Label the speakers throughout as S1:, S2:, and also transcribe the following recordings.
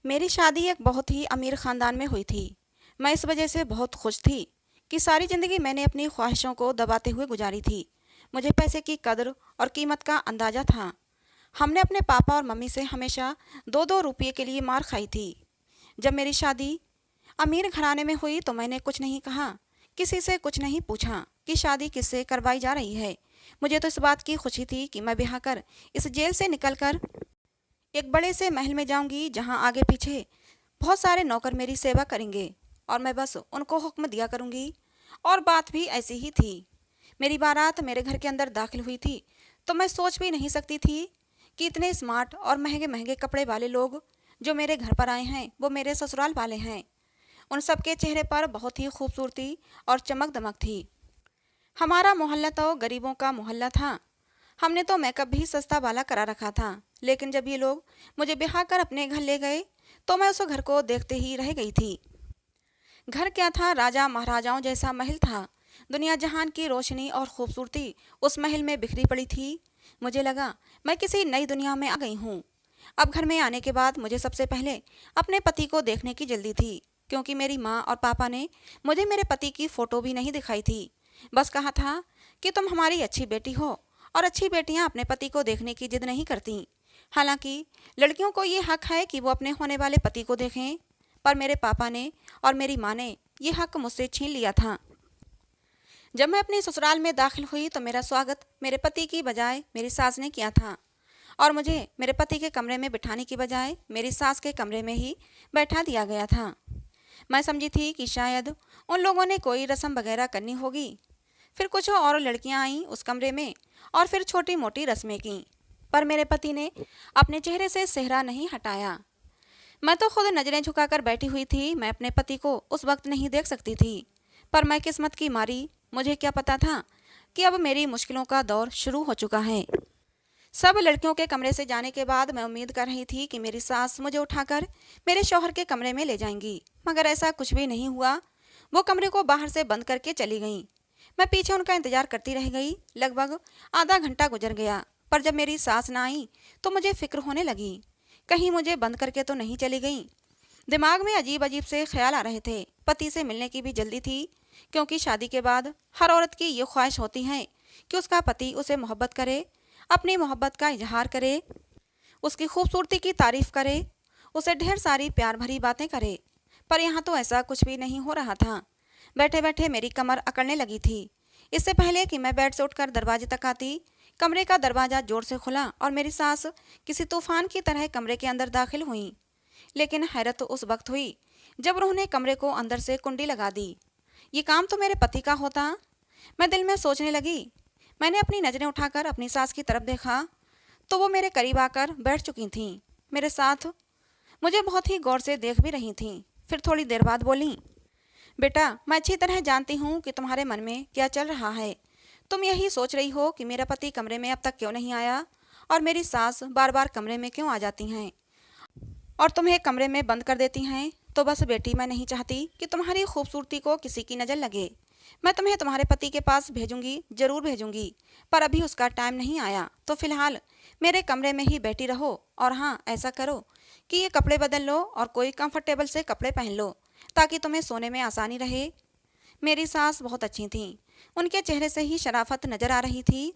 S1: मेरी शादी एक बहुत ही अमीर ख़ानदान में हुई थी। मैं इस वजह से बहुत खुश थी कि सारी ज़िंदगी मैंने अपनी ख्वाहिशों को दबाते हुए गुजारी थी। मुझे पैसे की कदर और कीमत का अंदाज़ा था। हमने अपने पापा और मम्मी से हमेशा 2-2 रुपये के लिए मार खाई थी। जब मेरी शादी अमीर घराने में हुई तो मैंने कुछ नहीं कहा, किसी से कुछ नहीं पूछा कि शादी किससे करवाई जा रही है। मुझे तो इस बात की खुशी थी कि मैं ब्याह कर इस जेल से निकलकर एक बड़े से महल में जाऊंगी जहां आगे पीछे बहुत सारे नौकर मेरी सेवा करेंगे और मैं बस उनको हुक्म दिया करूंगी। और बात भी ऐसी ही थी। मेरी बारात मेरे घर के अंदर दाखिल हुई थी तो मैं सोच भी नहीं सकती थी कि इतने स्मार्ट और महंगे महंगे कपड़े वाले लोग जो मेरे घर पर आए हैं वो मेरे ससुराल वाले हैं। उन सबके चेहरे पर बहुत ही खूबसूरती और चमक दमक थी। हमारा मोहल्ला तो गरीबों का मोहल्ला था। हमने तो मेकअप भी सस्ता वाला करा रखा था। लेकिन जब ये लोग मुझे ब्याह कर अपने घर ले गए तो मैं उस घर को देखते ही रह गई थी। घर क्या था, राजा महाराजाओं जैसा महल था। दुनिया जहान की रोशनी और खूबसूरती उस महल में बिखरी पड़ी थी। मुझे लगा मैं किसी नई दुनिया में आ गई हूँ। अब घर में आने के बाद मुझे सबसे पहले अपने पति को देखने की जल्दी थी, क्योंकि मेरी माँ और पापा ने मुझे मेरे पति की फ़ोटो भी नहीं दिखाई थी। बस कहा था कि तुम हमारी अच्छी बेटी हो और अच्छी बेटियां अपने पति को देखने की जिद नहीं करती। हालांकि लड़कियों को ये हक है कि वो अपने होने वाले पति को देखें, पर मेरे पापा ने और मेरी माँ ने ये हक मुझसे छीन लिया था। जब मैं अपने ससुराल में दाखिल हुई तो मेरा स्वागत मेरे पति की बजाय मेरी सास ने किया था और मुझे मेरे पति के कमरे में बिठाने की बजाय मेरी सास के कमरे में ही बैठा दिया गया था। मैं समझी थी कि शायद उन लोगों ने कोई रस्म वगैरह करनी होगी। फिर कुछ और लड़कियां आईं उस कमरे में और फिर छोटी मोटी रस्में की, पर मेरे पति ने अपने चेहरे से सेहरा नहीं हटाया। मैं तो खुद नजरें झुकाकर बैठी हुई थी। मैं अपने पति को उस वक्त नहीं देख सकती थी, पर मैं किस्मत की मारी, मुझे क्या पता था कि अब मेरी मुश्किलों का दौर शुरू हो चुका है। सब लड़कियों के कमरे से जाने के बाद मैं उम्मीद कर रही थी कि मेरी सास मुझे उठाकर मेरे शौहर के कमरे में ले जाएंगी, मगर ऐसा कुछ भी नहीं हुआ। वो कमरे को बाहर से बंद करके चली गईं। मैं पीछे उनका इंतजार करती रह गई। लगभग आधा घंटा गुजर गया, पर जब मेरी सास ना आई तो मुझे फिक्र होने लगी, कहीं मुझे बंद करके तो नहीं चली गई। दिमाग में अजीब अजीब से ख्याल आ रहे थे। पति से मिलने की भी जल्दी थी, क्योंकि शादी के बाद हर औरत की ये ख्वाहिश होती है कि उसका पति उसे मोहब्बत करे, अपनी मोहब्बत का इजहार करे, उसकी खूबसूरती की तारीफ करे, उसे ढेर सारी प्यार भरी बातें करे। पर यहाँ तो ऐसा कुछ भी नहीं हो रहा था। बैठे बैठे मेरी कमर अकड़ने लगी थी। इससे पहले कि मैं बेड से उठकर दरवाजे तक आती, कमरे का दरवाज़ा जोर से खुला और मेरी सास किसी तूफान की तरह कमरे के अंदर दाखिल हुई। लेकिन हैरत तो उस वक्त हुई जब उन्होंने कमरे को अंदर से कुंडी लगा दी। ये काम तो मेरे पति का होता, मैं दिल में सोचने लगी। मैंने अपनी नज़रें उठाकर अपनी सास की तरफ देखा तो वो मेरे करीब आकर बैठ चुकी थीं, मेरे साथ मुझे बहुत ही गौर से देख भी रही थीं। फिर थोड़ी देर बाद बोली, बेटा, मैं अच्छी तरह जानती हूँ कि तुम्हारे मन में क्या चल रहा है। तुम यही सोच रही हो कि मेरा पति कमरे में अब तक क्यों नहीं आया और मेरी सास बार बार कमरे में क्यों आ जाती हैं और तुम्हें कमरे में बंद कर देती हैं। तो बस बेटी, मैं नहीं चाहती कि तुम्हारी खूबसूरती को किसी की नज़र लगे। मैं तुम्हें तुम्हारे पति के पास भेजूंगी, जरूर भेजूंगी, पर अभी उसका टाइम नहीं आया। तो फिलहाल मेरे कमरे में ही बैठी रहो और हाँ, ऐसा करो कि ये कपड़े बदल लो और कोई कंफर्टेबल से कपड़े पहन लो ताकि तुम्हें सोने में आसानी रहे। मेरी सास बहुत अच्छी थीं। उनके चेहरे से ही शराफत नजर आ रही थी।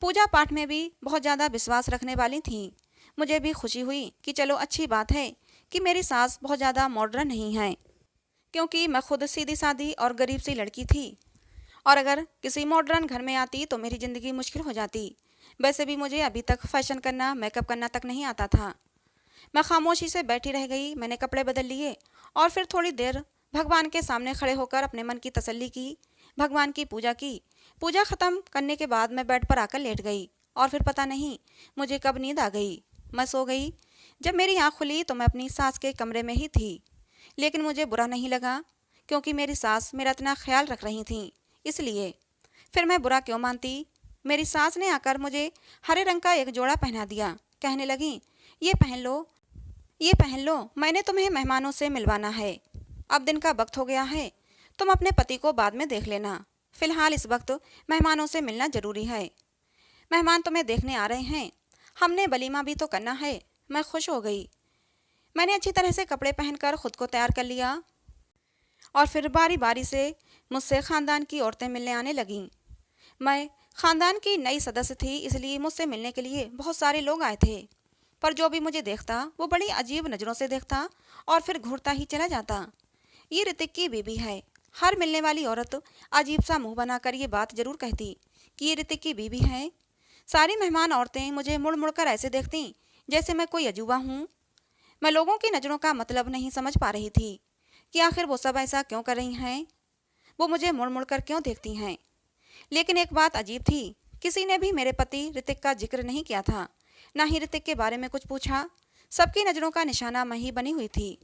S1: पूजा पाठ में भी बहुत ज़्यादा विश्वास रखने वाली थीं। मुझे भी खुशी हुई कि चलो अच्छी बात है कि मेरी सास बहुत ज़्यादा मॉडर्न नहीं है, क्योंकि मैं खुद सीधी सादी और गरीब सी लड़की थी और अगर किसी मॉडर्न घर में आती तो मेरी ज़िंदगी मुश्किल हो जाती। वैसे भी मुझे अभी तक फैशन करना, मेकअप करना तक नहीं आता था। मैं खामोशी से बैठी रह गई। मैंने कपड़े बदल लिए और फिर थोड़ी देर भगवान के सामने खड़े होकर अपने मन की तसल्ली की, भगवान की पूजा की। पूजा ख़त्म करने के बाद मैं बेड पर आकर लेट गई और फिर पता नहीं मुझे कब नींद आ गई। मैं सो गई। जब मेरी आँख खुली तो मैं अपनी सास के कमरे में ही थी। लेकिन मुझे बुरा नहीं लगा, क्योंकि मेरी सास मेरा इतना ख्याल रख रही थी, इसलिए फिर मैं बुरा क्यों मानती। मेरी सास ने आकर मुझे हरे रंग का एक जोड़ा पहना दिया। कहने लगी, ये पहन लो, ये पहन लो, मैंने तुम्हें मेहमानों से मिलवाना है। अब दिन का वक्त हो गया है, तुम अपने पति को बाद में देख लेना। फिलहाल इस वक्त मेहमानों से मिलना जरूरी है। मेहमान तुम्हें देखने आ रहे हैं, हमने वलीमा भी तो करना है। मैं खुश हो गई। मैंने अच्छी तरह से कपड़े पहनकर खुद को तैयार कर लिया और फिर बारी बारी से मुझसे खानदान की औरतें मिलने आने लगीं। मैं खानदान की नई सदस्य थी, इसलिए मुझसे मिलने के लिए बहुत सारे लोग आए थे। पर जो भी मुझे देखता वो बड़ी अजीब नज़रों से देखता और फिर घूरता ही चला जाता। ये ऋतिक की बीबी है। हर मिलने वाली औरत अजीब सा मुंह बनाकर ये बात जरूर कहती कि ये ऋतिक की बीबी है। सारी मेहमान औरतें मुझे मुड़ मुड़ कर ऐसे देखती जैसे मैं कोई अजूबा हूँ। मैं लोगों की नज़रों का मतलब नहीं समझ पा रही थी कि आखिर वो सब ऐसा क्यों कर रही हैं। वो मुझे मुड़ मुड़ कर क्यों देखती हैं। लेकिन एक बात अजीब थी, किसी ने भी मेरे पति ऋतिक का जिक्र नहीं किया था, ना ही ऋतिक के बारे में कुछ पूछा। सबकी नज़रों का निशाना मैं ही बनी हुई थी।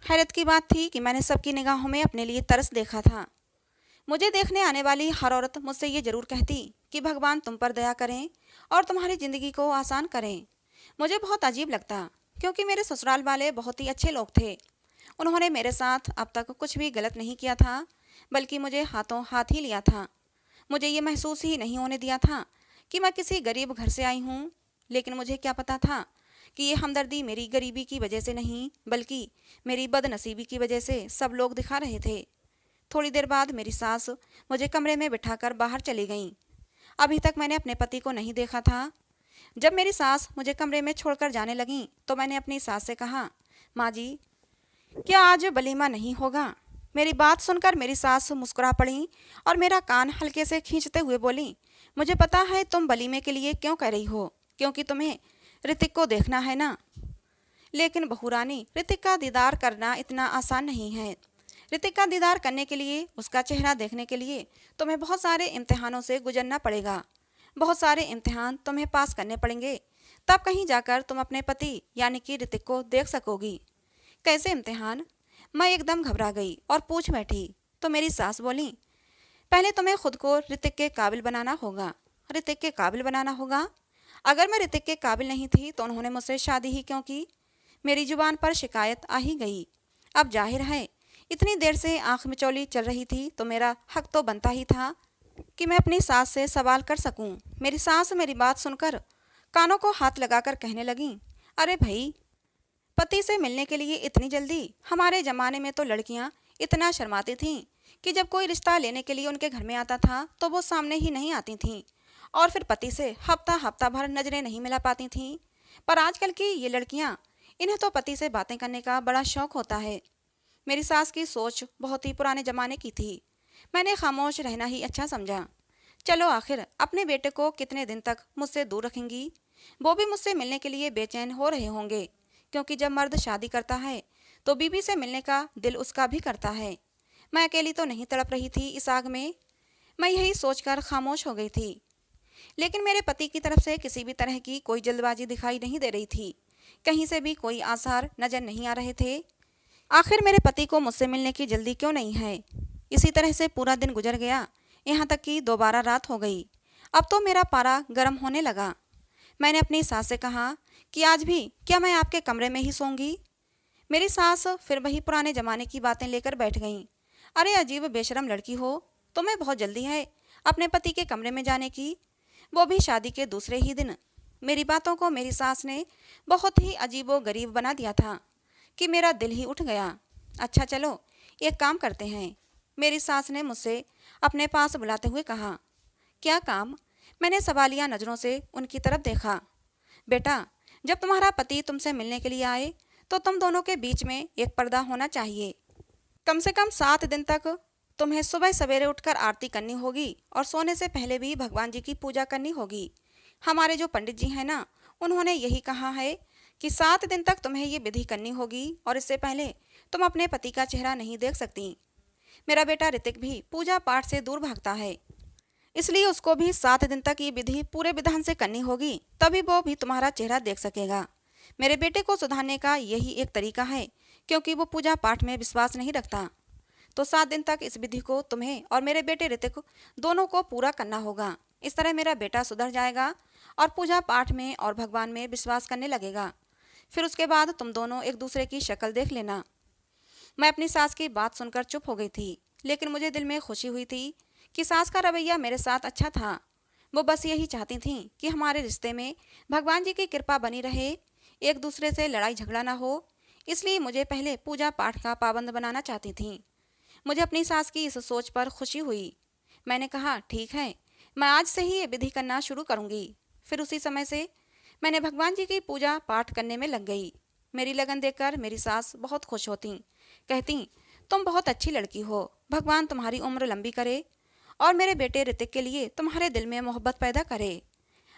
S1: हैरत की बात थी कि मैंने सबकी निगाहों में अपने लिए तरस देखा था। मुझे देखने आने वाली हर औरत मुझसे ये जरूर कहती कि भगवान तुम पर दया करें और तुम्हारी ज़िंदगी को आसान करें। मुझे बहुत अजीब लगता, क्योंकि मेरे ससुराल वाले बहुत ही अच्छे लोग थे। उन्होंने मेरे साथ अब तक कुछ भी गलत नहीं किया था, बल्कि मुझे हाथों हाथ ही लिया था। मुझे ये महसूस ही नहीं होने दिया था कि मैं किसी गरीब घर से आई हूँ। लेकिन मुझे क्या पता था कि ये हमदर्दी मेरी गरीबी की वजह से नहीं, बल्कि मेरी बदनसीबी की वजह से सब लोग दिखा रहे थे। थोड़ी देर बाद मेरी सास मुझे कमरे में बिठाकर बाहर चली गईं। अभी तक मैंने अपने पति को नहीं देखा था। जब मेरी सास मुझे कमरे में छोड़कर जाने लगीं तो मैंने अपनी सास से कहा, माँ जी, क्या आज वलीमा नहीं होगा? मेरी बात सुनकर मेरी सास मुस्कुरा पड़ी और मेरा कान हल्के से खींचते हुए बोली, मुझे पता है तुम वलीमे के लिए क्यों कह रही हो, क्योंकि तुम्हें ऋतिक को देखना है ना। लेकिन बहू रानी, ऋतिक का दीदार करना इतना आसान नहीं है। ऋतिक का दीदार करने के लिए, उसका चेहरा देखने के लिए तुम्हें बहुत सारे इम्तिहानों से गुजरना पड़ेगा। बहुत सारे इम्तिहान तुम्हें पास करने पड़ेंगे, तब कहीं जाकर तुम अपने पति यानी कि ऋतिक को देख सकोगी। कैसे इम्तिहान? मैं एकदम घबरा गई और पूछ बैठी। तो मेरी सास बोली, पहले तुम्हें खुद को ऋतिक के काबिल बनाना होगा। ऋतिक के काबिल बनाना होगा? अगर मैं ऋतिक के काबिल नहीं थी तो उन्होंने मुझसे शादी ही क्यों की? मेरी जुबान पर शिकायत आ ही गई। अब जाहिर है, इतनी देर से आंख मिचौली चल रही थी तो मेरा हक तो बनता ही था कि मैं अपनी सास से सवाल कर सकूं। मेरी सास मेरी बात सुनकर कानों को हाथ लगाकर कहने लगी, अरे भाई, पति से मिलने के लिए इतनी जल्दी? हमारे ज़माने में तो लड़कियां इतना शर्माती थीं कि जब कोई रिश्ता लेने के लिए उनके घर में आता था तो वो सामने ही नहीं आती थीं और फिर पति से हफ्ता हफ्ता भर नजरें नहीं मिला पाती थीं। पर आजकल की ये लड़कियां, इन्हें तो पति से बातें करने का बड़ा शौक होता है। मेरी सास की सोच बहुत ही पुराने ज़माने की थी। मैंने खामोश रहना ही अच्छा समझा। चलो, आखिर अपने बेटे को कितने दिन तक मुझसे दूर रखेंगी? वो भी मुझसे मिलने के लिए बेचैन हो रहे होंगे, क्योंकि जब मर्द शादी करता है तो बीवी से मिलने का दिल उसका भी करता है। मैं अकेली तो नहीं तड़प रही थी इस आग में। मैं यही सोचकर खामोश हो गई थी। लेकिन मेरे पति की तरफ से किसी भी तरह की कोई जल्दबाजी दिखाई नहीं दे रही थी। कहीं से भी कोई आसार नजर नहीं आ रहे थे। आखिर मेरे पति को मुझसे मिलने की जल्दी क्यों नहीं है? इसी तरह से पूरा दिन गुजर गया, यहाँ तक कि दोबारा रात हो गई। अब तो मेरा पारा गर्म होने लगा। मैंने अपनी सास से कहा कि आज भी क्या मैं आपके कमरे में ही सोऊंगी? मेरी सास फिर वही पुराने ज़माने की बातें लेकर बैठ गईं। अरे अजीब बेशरम लड़की हो, तुम्हें बहुत जल्दी है अपने पति के कमरे में जाने की, वो भी शादी के दूसरे ही दिन। मेरी बातों को मेरी सास ने बहुत ही अजीबो गरीब बना दिया था कि मेरा दिल ही उठ गया। अच्छा चलो, एक काम करते हैं, मेरी सास ने मुझसे अपने पास बुलाते हुए कहा। क्या काम? मैंने सवालिया नज़रों से उनकी तरफ देखा। बेटा, जब तुम्हारा पति तुमसे मिलने के लिए आए तो तुम दोनों के बीच में एक पर्दा होना चाहिए। कम से कम 7 दिन तक तुम्हें सुबह सवेरे उठकर आरती करनी होगी और सोने से पहले भी भगवान जी की पूजा करनी होगी। हमारे जो पंडित जी हैं ना, उन्होंने यही कहा है कि 7 दिन तक तुम्हें ये विधि करनी होगी और इससे पहले तुम अपने पति का चेहरा नहीं देख सकती। मेरा बेटा ऋतिक भी पूजा पाठ से दूर भागता है, इसलिए उसको भी 7 दिन तक ये विधि पूरे विधान से करनी होगी, तभी वो भी तुम्हारा चेहरा देख सकेगा। मेरे बेटे को सुधारने का यही एक तरीका है, क्योंकि वो पूजा पाठ में विश्वास नहीं रखता। तो 7 दिन तक इस विधि को तुम्हें और मेरे बेटे ऋतिक दोनों को पूरा करना होगा। इस तरह मेरा बेटा सुधर जाएगा और पूजा पाठ में और भगवान में विश्वास करने लगेगा। फिर उसके बाद तुम दोनों एक दूसरे की शक्ल देख लेना। मैं अपनी सास की बात सुनकर चुप हो गई थी, लेकिन मुझे दिल में खुशी हुई थी कि सास का रवैया मेरे साथ अच्छा था। वो बस यही चाहती थीं कि हमारे रिश्ते में भगवान जी की कृपा बनी रहे, एक दूसरे से लड़ाई झगड़ा ना हो। इसलिए मुझे पहले पूजा पाठ का पाबंद बनाना चाहती थीं। मुझे अपनी सास की इस सोच पर खुशी हुई। मैंने कहा, ठीक है, मैं आज से ही ये विधि करना शुरू करूंगी। फिर उसी समय से मैंने भगवान जी की पूजा पाठ करने में लग गई। मेरी लगन देखकर मेरी सास बहुत खुश होती, कहती, तुम बहुत अच्छी लड़की हो, भगवान तुम्हारी उम्र लंबी करे और मेरे बेटे ऋतिक के लिए तुम्हारे दिल में मोहब्बत पैदा करे।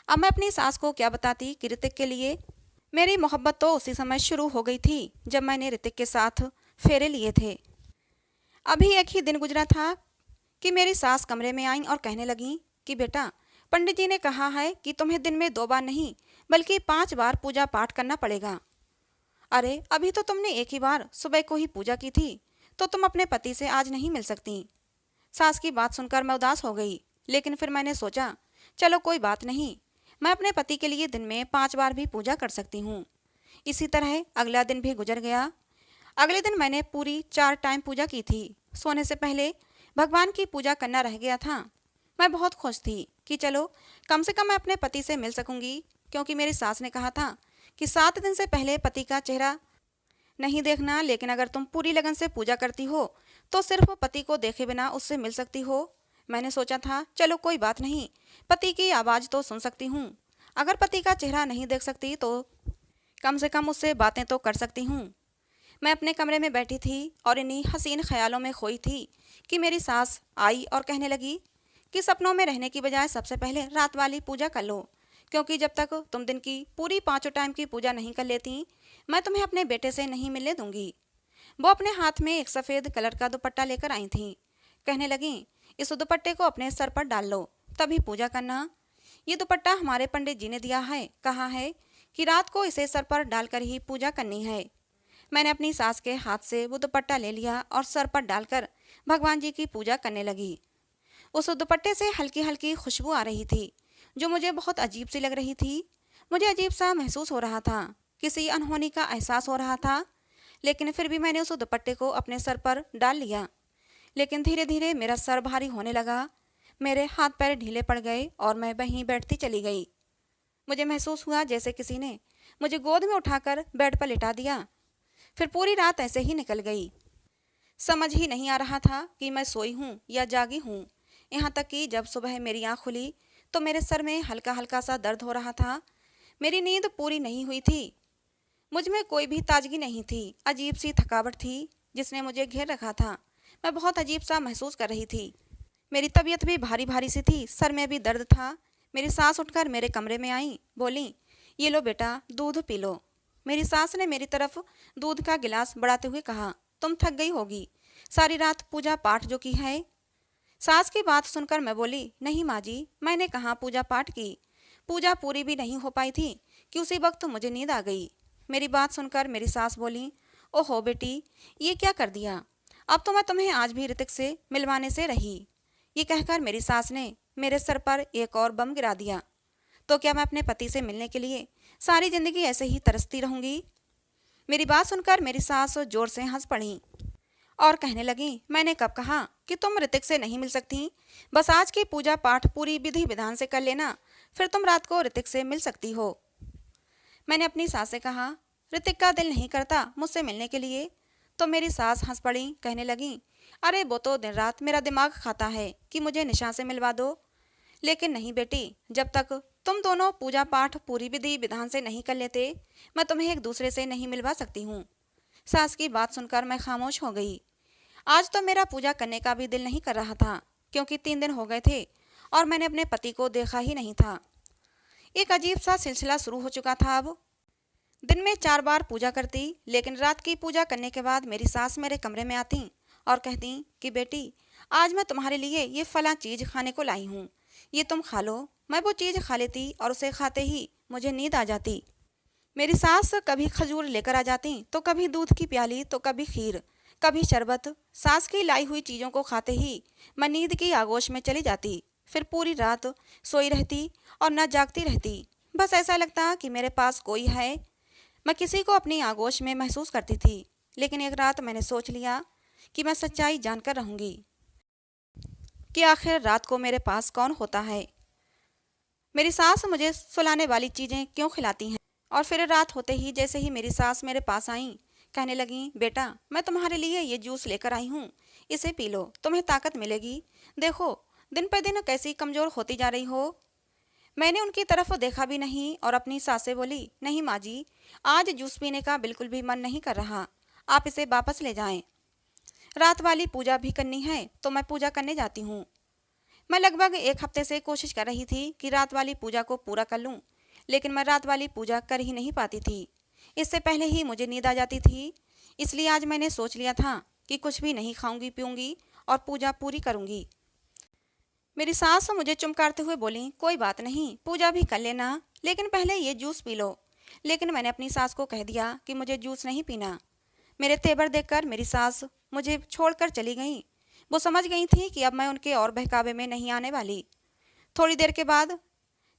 S1: अब मैं अपनी सास को क्या बताती कि ऋतिक के लिए मेरी मोहब्बत तो उसी समय शुरू हो गई थी जब मैंने ऋतिक के साथ फेरे लिए थे। अभी एक ही दिन गुजरा था कि मेरी सास कमरे में आईं और कहने लगीं कि बेटा, पंडित जी ने कहा है कि तुम्हें दिन में 2 बार नहीं बल्कि 5 बार पूजा पाठ करना पड़ेगा। अरे, अभी तो तुमने एक ही बार सुबह को ही पूजा की थी, तो तुम अपने पति से आज नहीं मिल सकती। सास की बात सुनकर मैं उदास हो गई, लेकिन फिर मैंने सोचा, चलो कोई बात नहीं, मैं अपने पति के लिए दिन में 5 बार भी पूजा कर सकती हूँ। इसी तरह अगला दिन भी गुजर गया। अगले दिन मैंने पूरी 4 टाइम पूजा की थी। सोने से पहले भगवान की पूजा करना रह गया था। मैं बहुत खुश थी कि चलो कम से कम मैं अपने पति से मिल सकूंगी, क्योंकि मेरी सास ने कहा था कि 7 दिन से पहले पति का चेहरा नहीं देखना, लेकिन अगर तुम पूरी लगन से पूजा करती हो तो सिर्फ पति को देखे बिना उससे मिल सकती हो। मैंने सोचा था, चलो कोई बात नहीं, पति की आवाज़ तो सुन सकती हूँ। अगर पति का चेहरा नहीं देख सकती तो कम से कम उससे बातें तो कर सकती हूँ। मैं अपने कमरे में बैठी थी और इन्हीं हसीन ख्यालों में खोई थी कि मेरी सास आई और कहने लगी कि सपनों में रहने की बजाय सबसे पहले रात वाली पूजा कर लो, क्योंकि जब तक तुम दिन की पूरी 5 टाइम की पूजा नहीं कर लेती, मैं तुम्हें अपने बेटे से नहीं मिलने दूंगी। वो अपने हाथ में एक सफ़ेद कलर का दुपट्टा लेकर आई थी। कहने लगी, इस दुपट्टे को अपने सर पर डाल लो, तभी पूजा करना। ये दुपट्टा हमारे पंडित जी ने दिया है, कहा है कि रात को इसे सर पर डालकर ही पूजा करनी है। मैंने अपनी सास के हाथ से वो दुपट्टा ले लिया और सर पर डालकर भगवान जी की पूजा करने लगी। उस दुपट्टे से हल्की हल्की खुशबू आ रही थी, जो मुझे बहुत अजीब सी लग रही थी। मुझे अजीब सा महसूस हो रहा था, किसी अनहोनी का एहसास हो रहा था, लेकिन फिर भी मैंने उस दुपट्टे को अपने सर पर डाल लिया। लेकिन धीरे धीरे मेरा सर भारी होने लगा, मेरे हाथ पैर ढीले पड़ गए और मैं वहीं बैठती चली गई। मुझे महसूस हुआ जैसे किसी ने मुझे गोद में उठाकर बेड पर लिटा दिया। फिर पूरी रात ऐसे ही निकल गई। समझ ही नहीं आ रहा था कि मैं सोई हूँ या जागी हूँ। यहाँ तक कि जब सुबह मेरी आँख खुली तो मेरे सर में हल्का हल्का सा दर्द हो रहा था। मेरी नींद पूरी नहीं हुई थी। मुझ में कोई भी ताजगी नहीं थी। अजीब सी थकावट थी जिसने मुझे घेर रखा था। मैं बहुत अजीब सा महसूस कर रही थी। मेरी तबीयत भी भारी भारी सी थी, सर में भी दर्द था। मेरी सास उठकर मेरे कमरे में आई, बोली, ये लो बेटा, दूध पी लो। मेरी सास ने मेरी तरफ दूध का गिलास बढ़ाते हुए कहा, तुम थक गई होगी, सारी रात पूजा पाठ जो की है। सास की बात सुनकर मैं बोली, नहीं माँ जी, मैंने कहाँ पूजा पाठ की। पूजा पूरी भी नहीं हो पाई थी कि उसी वक्त मुझे नींद आ गई। मेरी बात सुनकर मेरी सास बोली, ओहो बेटी, ये क्या कर दिया, अब तो मैं तुम्हें आज भी ऋतिक से मिलवाने से रही। ये कहकर मेरी सास ने मेरे सर पर एक और बम गिरा दिया। तो क्या मैं अपने पति से मिलने के लिए सारी जिंदगी ऐसे ही तरसती रहूंगी? मेरी बात सुनकर मेरी सास जोर से हंस पड़ी और कहने लगी, मैंने कब कहा कि तुम ऋतिक से नहीं मिल सकती? बस आज की पूजा पाठ पूरी विधि विधान से कर लेना, फिर तुम रात को ऋतिक से मिल सकती हो। मैंने अपनी सास से कहा, ऋतिक का दिल नहीं करता मुझसे मिलने के लिए। तो मेरी सास हंस पड़ी, कहने लगी, अरे वो तो दिन रात मेरा दिमाग खाता है कि मुझे निशा से मिलवा दो। लेकिन नहीं बेटी, जब तक तुम दोनों पूजा पाठ पूरी विधि विधान से नहीं कर लेते, मैं तुम्हें एक दूसरे से नहीं मिलवा सकती हूँ। सास की बात सुनकर मैं खामोश हो गई। आज तो मेरा पूजा करने का भी दिल नहीं कर रहा था, क्योंकि 3 दिन हो गए थे और मैंने अपने पति को देखा ही नहीं था। एक अजीब सा सिलसिला शुरू हो चुका था। अब दिन में 4 बार पूजा करती, लेकिन रात की पूजा करने के बाद मेरी सास मेरे कमरे में आती और कहती कि बेटी, आज मैं तुम्हारे लिए ये फला चीज़ खाने को लाई हूँ, ये तुम खा लो। मैं वो चीज़ खा लेती और उसे खाते ही मुझे नींद आ जाती। मेरी सास कभी खजूर लेकर आ जाती, तो कभी दूध की प्याली, तो कभी खीर, कभी शरबत। सास की लाई हुई चीज़ों को खाते ही मैं नींद की आगोश में चली जाती। फिर पूरी रात सोई रहती और न जागती रहती। बस ऐसा लगता कि मेरे पास कोई है। मैं किसी को अपनी आगोश में महसूस करती थी। लेकिन एक रात मैंने सोच लिया कि मैं सच्चाई जानकर रहूंगी कि आखिर रात को मेरे पास कौन होता है। मेरी सास मुझे सुलाने वाली चीज़ें क्यों खिलाती हैं? और फिर रात होते ही जैसे ही मेरी सास मेरे पास आई, कहने लगी, बेटा मैं तुम्हारे लिए ये जूस लेकर आई हूँ, इसे पी लो, तुम्हें ताकत मिलेगी। देखो दिन पर दिन कैसी कमजोर होती जा रही हो। मैंने उनकी तरफ देखा भी नहीं और अपनी सास से बोली, नहीं माँ जी, आज जूस पीने का बिल्कुल भी मन नहीं कर रहा, आप इसे वापस ले जाएं। रात वाली पूजा भी करनी है तो मैं पूजा करने जाती हूँ। मैं लगभग एक हफ्ते से कोशिश कर रही थी कि रात वाली पूजा को पूरा कर लूँ, लेकिन मैं रात वाली पूजा कर ही नहीं पाती थी। इससे पहले ही मुझे नींद आ जाती थी। इसलिए आज मैंने सोच लिया था कि कुछ भी नहीं खाऊंगी पीऊंगी और पूजा पूरी करूंगी। मेरी सास मुझे चुमकारते हुए बोली, कोई बात नहीं, पूजा भी कर लेना, लेकिन पहले ये जूस पी लो। लेकिन मैंने अपनी सास को कह दिया कि मुझे जूस नहीं पीना। मेरे तेवर देखकर मेरी सास मुझे छोड़कर चली गई। वो समझ गई थी कि अब मैं उनके और बहकावे में नहीं आने वाली। थोड़ी देर के बाद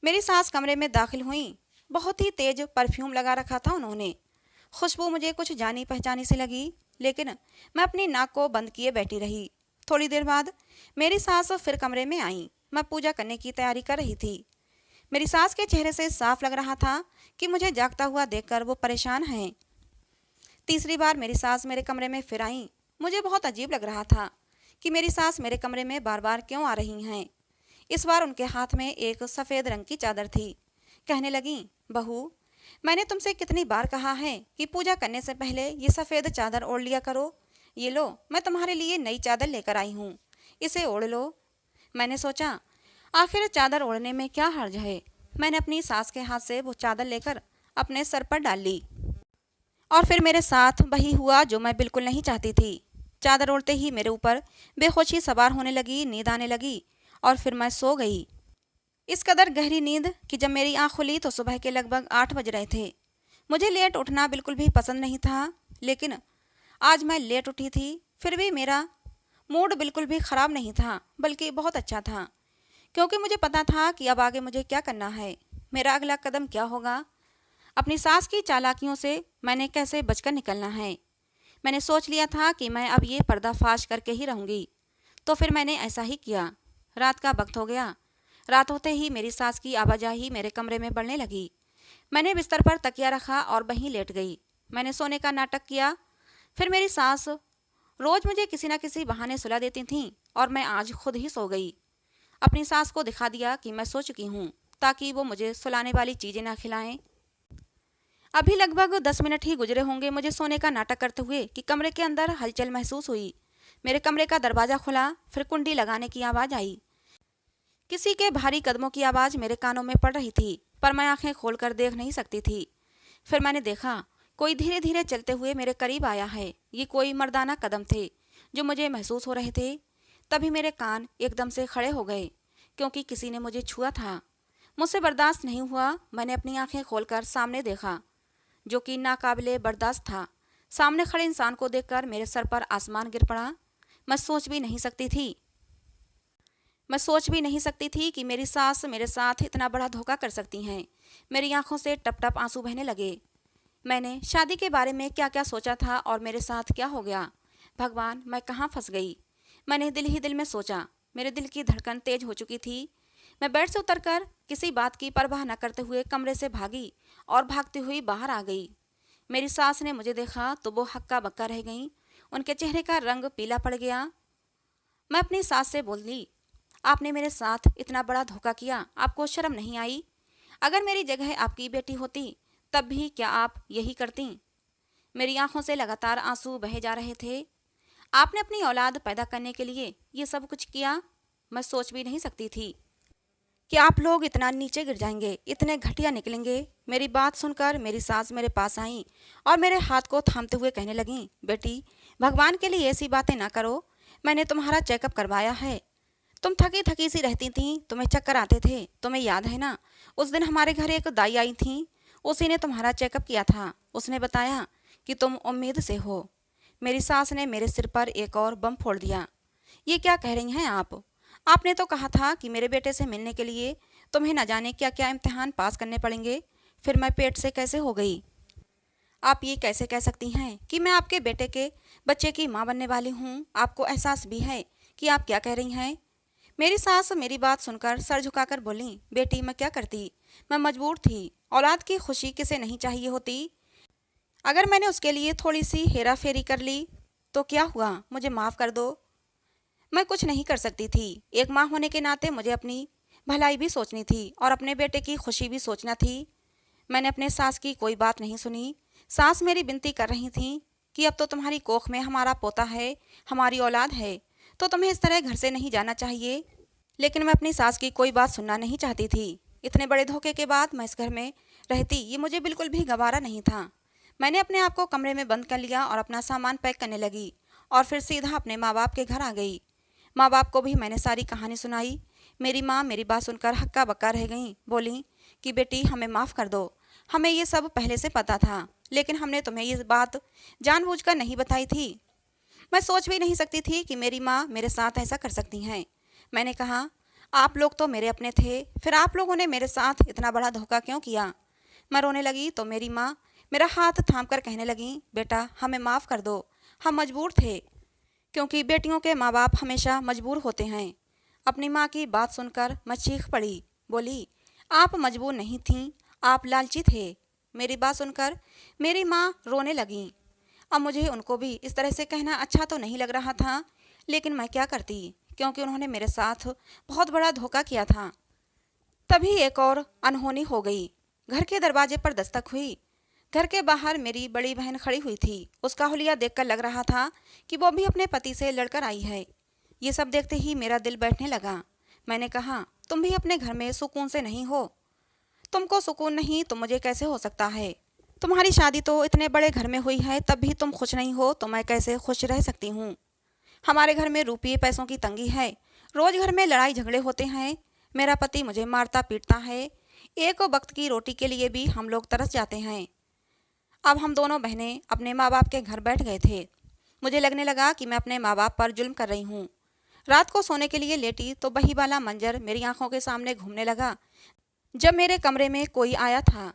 S1: मेरी सास कमरे में दाखिल हुई। बहुत ही तेज परफ्यूम लगा रखा था उन्होंने। खुशबू मुझे कुछ जानी पहचानी सी लगी, लेकिन मैं अपनी नाक को बंद किए बैठी रही। थोड़ी देर बाद मेरी सास फिर कमरे में आई। मैं पूजा करने की तैयारी कर रही थी। मेरी सास के चेहरे से साफ लग रहा था कि मुझे जागता हुआ देखकर वो परेशान हैं। तीसरी बार मेरी सास मेरे कमरे में फिर आई। मुझे बहुत अजीब लग रहा था कि मेरी सास मेरे कमरे में बार बार क्यों आ रही हैं। इस बार उनके हाथ में एक सफ़ेद रंग की चादर थी। कहने लगी, बहू मैंने तुमसे कितनी बार कहा है कि पूजा करने से पहले ये सफ़ेद चादर ओढ़ लिया करो। ये लो, मैं तुम्हारे लिए नई चादर लेकर आई हूँ, इसे ओढ़ लो। मैंने सोचा, आखिर चादर ओढ़ने में क्या हर्ज है। मैंने अपनी सास के हाथ से वो चादर लेकर अपने सर पर डाल ली और फिर मेरे साथ वही हुआ जो मैं बिल्कुल नहीं चाहती थी। चादर ओढ़ते ही मेरे ऊपर बेहोशी सवार होने लगी, नींद आने लगी और फिर मैं सो गई। इस कदर गहरी नींद कि जब मेरी आँख खुली तो सुबह के लगभग 8 बज रहे थे। मुझे लेट उठना बिल्कुल भी पसंद नहीं था, लेकिन आज मैं लेट उठी थी। फिर भी मेरा मूड बिल्कुल भी ख़राब नहीं था, बल्कि बहुत अच्छा था, क्योंकि मुझे पता था कि अब आगे मुझे क्या करना है, मेरा अगला कदम क्या होगा। अपनी सास की चालाकियों से मैंने कैसे बचकर निकलना है। मैंने सोच लिया था कि मैं अब ये पर्दाफाश करके ही रहूँगी। तो फिर मैंने ऐसा ही किया। रात का वक्त हो गया। रात होते ही मेरी सास की आवाजाही मेरे कमरे में बढ़ने लगी। मैंने बिस्तर पर तकिया रखा और वहीं लेट गई। मैंने सोने का नाटक किया। फिर मेरी सास रोज मुझे किसी न किसी बहाने सुला देती थीं और मैं आज खुद ही सो गई। अपनी सास को दिखा दिया कि मैं सो चुकी हूँ, ताकि वो मुझे सुलाने वाली चीज़ें ना खिलाएं। अभी लगभग 10 मिनट ही गुजरे होंगे मुझे सोने का नाटक करते हुए कि कमरे के अंदर हलचल महसूस हुई। मेरे कमरे का दरवाज़ा खुला, फिर कुंडी लगाने की आवाज़ आई। किसी के भारी कदमों की आवाज़ मेरे कानों में पड़ रही थी, पर मैं आंखें खोलकर देख नहीं सकती थी। फिर मैंने देखा, कोई धीरे धीरे चलते हुए मेरे करीब आया है। ये कोई मर्दाना कदम थे जो मुझे महसूस हो रहे थे। तभी मेरे कान एकदम से खड़े हो गए, क्योंकि किसी ने मुझे छुआ था। मुझसे बर्दाश्त नहीं हुआ। मैंने अपनी आंखें खोलकर सामने देखा, जो कि नाकाबिले बर्दाश्त था। सामने खड़े इंसान को देखकर मेरे सर पर आसमान गिर पड़ा। मैं सोच भी नहीं सकती थी कि मेरी सास मेरे साथ इतना बड़ा धोखा कर सकती हैं। मेरी आंखों से टप टप आंसू बहने लगे। मैंने शादी के बारे में क्या क्या सोचा था और मेरे साथ क्या हो गया। भगवान, मैं कहाँ फंस गई। मैंने दिल ही दिल में सोचा। मेरे दिल की धड़कन तेज हो चुकी थी। मैं बेड से उतरकर किसी बात की परवाह न करते हुए कमरे से भागी और भागती हुई बाहर आ गई। मेरी सास ने मुझे देखा तो वो हक्का बक्का रह गईं। उनके चेहरे का रंग पीला पड़ गया। मैं अपनी सास से बोली, आपने मेरे साथ इतना बड़ा धोखा किया, आपको शर्म नहीं आई? अगर मेरी जगह आपकी बेटी होती तब भी क्या आप यही करती? मेरी आंखों से लगातार आंसू बहे जा रहे थे। आपने अपनी औलाद पैदा करने के लिए ये सब कुछ किया। मैं सोच भी नहीं सकती थी कि आप लोग इतना नीचे गिर जाएंगे, इतने घटिया निकलेंगे। मेरी बात सुनकर मेरी सास मेरे पास आई और मेरे हाथ को थामते हुए कहने लगी, बेटी भगवान के लिए ऐसी बातें ना करो। मैंने तुम्हारा चेकअप करवाया है। तुम थकी थकी सी रहती थी, तुम्हें चक्कर आते थे, तुम्हें याद है ना? उस दिन हमारे घर एक दाई आई थी, उसी ने तुम्हारा चेकअप किया था। उसने बताया कि तुम उम्मीद से हो। मेरी सास ने मेरे सिर पर एक और बम फोड़ दिया। ये क्या कह रही हैं आप? आपने तो कहा था कि मेरे बेटे से मिलने के लिए तुम्हें न जाने क्या क्या इम्तिहान पास करने पड़ेंगे। फिर मैं पेट से कैसे हो गई? आप ये कैसे कह सकती हैं कि मैं आपके बेटे के बच्चे की माँ बनने वाली हूँ? आपको एहसास भी है कि आप क्या कह रही हैं? मेरी सास मेरी बात सुनकर सर झुकाकर बोली, बेटी मैं क्या करती, मैं मजबूर थी। औलाद की खुशी किसे नहीं चाहिए होती। अगर मैंने उसके लिए थोड़ी सी हेरा फेरी कर ली तो क्या हुआ, मुझे माफ़ कर दो। मैं कुछ नहीं कर सकती थी। एक माँ होने के नाते मुझे अपनी भलाई भी सोचनी थी और अपने बेटे की खुशी भी सोचना थी। मैंने अपने सास की कोई बात नहीं सुनी। सास मेरी विनती कर रही थी कि अब तो तुम्हारी कोख में हमारा पोता है, हमारी औलाद है, तो तुम्हें इस तरह घर से नहीं जाना चाहिए। लेकिन मैं अपनी सास की कोई बात सुनना नहीं चाहती थी। इतने बड़े धोखे के बाद मैं इस घर में रहती, ये मुझे बिल्कुल भी गवारा नहीं था। मैंने अपने आप को कमरे में बंद कर लिया और अपना सामान पैक करने लगी और फिर सीधा अपने माँ बाप के घर आ गई। माँ बाप को भी मैंने सारी कहानी सुनाई। मेरी माँ मेरी बात सुनकर हक्का बक्का रह गई। बोली कि बेटी, हमें माफ़ कर दो, हमें ये सब पहले से पता था, लेकिन हमने तुम्हें ये बात जानबूझकर नहीं बताई थी। मैं सोच भी नहीं सकती थी कि मेरी माँ मेरे साथ ऐसा कर सकती हैं। मैंने कहा, आप लोग तो मेरे अपने थे, फिर आप लोगों ने मेरे साथ इतना बड़ा धोखा क्यों किया। मैं रोने लगी तो मेरी माँ मेरा हाथ थाम कर कहने लगी, बेटा हमें माफ़ कर दो, हम मजबूर थे। क्योंकि बेटियों के माँ बाप हमेशा मजबूर होते हैं। अपनी माँ की बात सुनकर मैं चीख पड़ी। बोली, आप मजबूर नहीं थीं, आप लालची थे। मेरी बात सुनकर मेरी माँ रोने लगी। अब मुझे उनको भी इस तरह से कहना अच्छा तो नहीं लग रहा था, लेकिन मैं क्या करती, क्योंकि उन्होंने मेरे साथ बहुत बड़ा धोखा किया था। तभी एक और अनहोनी हो गई। घर के दरवाजे पर दस्तक हुई। घर के बाहर मेरी बड़ी बहन खड़ी हुई थी। उसका हुलिया देखकर लग रहा था कि वो भी अपने पति से लड़कर आई है। ये सब देखते ही मेरा दिल बैठने लगा। मैंने कहा, तुम भी अपने घर में सुकून से नहीं हो। तुमको सुकून नहीं तो मुझे कैसे हो सकता है। तुम्हारी शादी तो इतने बड़े घर में हुई है, तब भी तुम खुश नहीं हो तो मैं कैसे खुश रह सकती हूँ। हमारे घर में रुपये पैसों की तंगी है, रोज घर में लड़ाई झगड़े होते हैं। मेरा पति मुझे मारता पीटता है, एक वक्त की रोटी के लिए भी हम लोग तरस जाते हैं। अब हम दोनों बहनें अपने माँ बाप के घर बैठ गए थे। मुझे लगने लगा कि मैं अपने माँ बाप पर जुल्म कर रही हूँ। रात को सोने के लिए लेटी तो वही वाला मंजर मेरी आंखों के सामने घूमने लगा जब मेरे कमरे में कोई आया था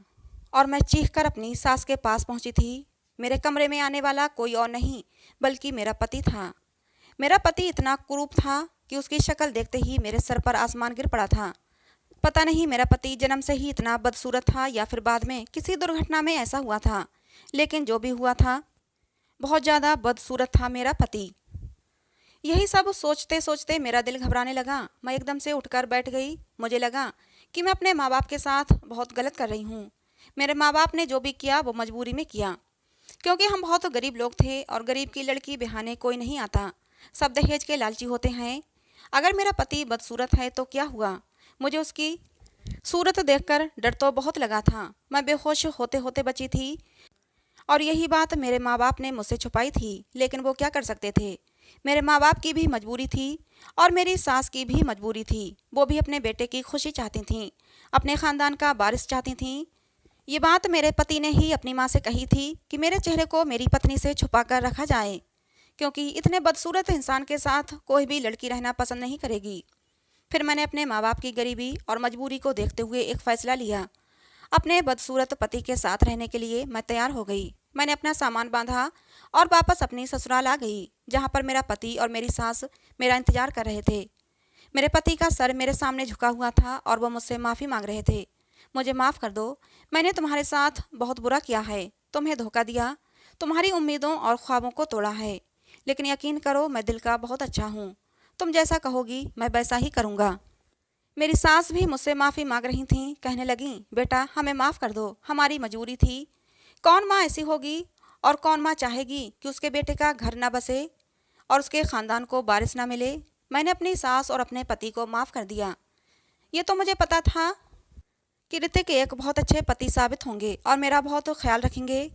S1: और मैं चीखकर अपनी सास के पास पहुंची थी। मेरे कमरे में आने वाला कोई और नहीं बल्कि मेरा पति था। मेरा पति इतना कुरूप था कि उसकी शक्ल देखते ही मेरे सर पर आसमान गिर पड़ा था। पता नहीं मेरा पति जन्म से ही इतना बदसूरत था या फिर बाद में किसी दुर्घटना में ऐसा हुआ था, लेकिन जो भी हुआ था बहुत ज़्यादा बदसूरत था मेरा पति। यही सब सोचते सोचते मेरा दिल घबराने लगा। मैं एकदम से उठकर बैठ गई। मुझे लगा कि मैं अपने माँ बाप के साथ बहुत गलत कर रही हूँ। मेरे माँ बाप ने जो भी किया वो मजबूरी में किया, क्योंकि हम बहुत गरीब लोग थे और गरीब की लड़की बिहाने कोई नहीं आता, सब दहेज के लालची होते हैं। अगर मेरा पति बदसूरत है तो क्या हुआ, मुझे उसकी सूरत देखकर डर तो बहुत लगा था। मैं बेहोश होते होते बची थी और यही बात मेरे माँ बाप ने मुझसे छुपाई थी, लेकिन वो क्या कर सकते थे। मेरे माँ बाप की भी मजबूरी थी और मेरी सास की भी मजबूरी थी। वो भी अपने बेटे की खुशी चाहती थीं, अपने ख़ानदान का वारिस चाहती थीं। ये बात मेरे पति ने ही अपनी माँ से कही थी कि मेरे चेहरे को मेरी पत्नी से छुपा कर रखा जाए, क्योंकि इतने बदसूरत इंसान के साथ कोई भी लड़की रहना पसंद नहीं करेगी। फिर मैंने अपने माँ बाप की गरीबी और मजबूरी को देखते हुए एक फ़ैसला लिया। अपने बदसूरत पति के साथ रहने के लिए मैं तैयार हो गई। मैंने अपना सामान बांधा और वापस अपनी ससुराल आ गई, जहाँ पर मेरा पति और मेरी सास मेरा इंतजार कर रहे थे। मेरे पति का सर मेरे सामने झुका हुआ था और वह मुझसे माफ़ी मांग रहे थे। मुझे माफ़ कर दो, मैंने तुम्हारे साथ बहुत बुरा किया है, तुम्हें धोखा दिया, तुम्हारी उम्मीदों और ख्वाबों को तोड़ा है। लेकिन यकीन करो, मैं दिल का बहुत अच्छा हूँ। तुम जैसा कहोगी मैं वैसा ही करूँगा। मेरी सास भी मुझसे माफ़ी मांग रही थीं। कहने लगीं, बेटा हमें माफ़ कर दो, हमारी मजबूरी थी। कौन माँ ऐसी होगी और कौन माँ चाहेगी कि उसके बेटे का घर ना बसे और उसके ख़ानदान को वारिस ना मिले। मैंने अपनी सास और अपने पति को माफ़ कर दिया। ये तो मुझे पता था कि ऋतिक एक बहुत अच्छे पति साबित होंगे और मेरा बहुत ख्याल रखेंगे।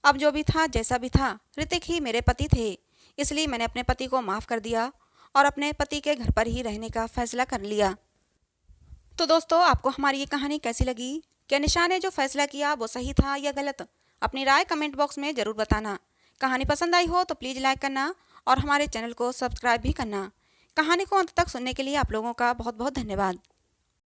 S1: अब जो भी था जैसा भी था, ऋतिक ही मेरे पति थे, इसलिए मैंने अपने पति को माफ़ कर दिया और अपने पति के घर पर ही रहने का फ़ैसला कर लिया। तो दोस्तों, आपको हमारी ये कहानी कैसी लगी? क्या निशा ने जो फ़ैसला किया वो सही था या गलत? अपनी राय कमेंट बॉक्स में ज़रूर बताना। कहानी पसंद आई हो तो प्लीज़ लाइक करना और हमारे चैनल को सब्सक्राइब भी करना। कहानी को अंत तक सुनने के लिए आप लोगों का बहुत बहुत धन्यवाद।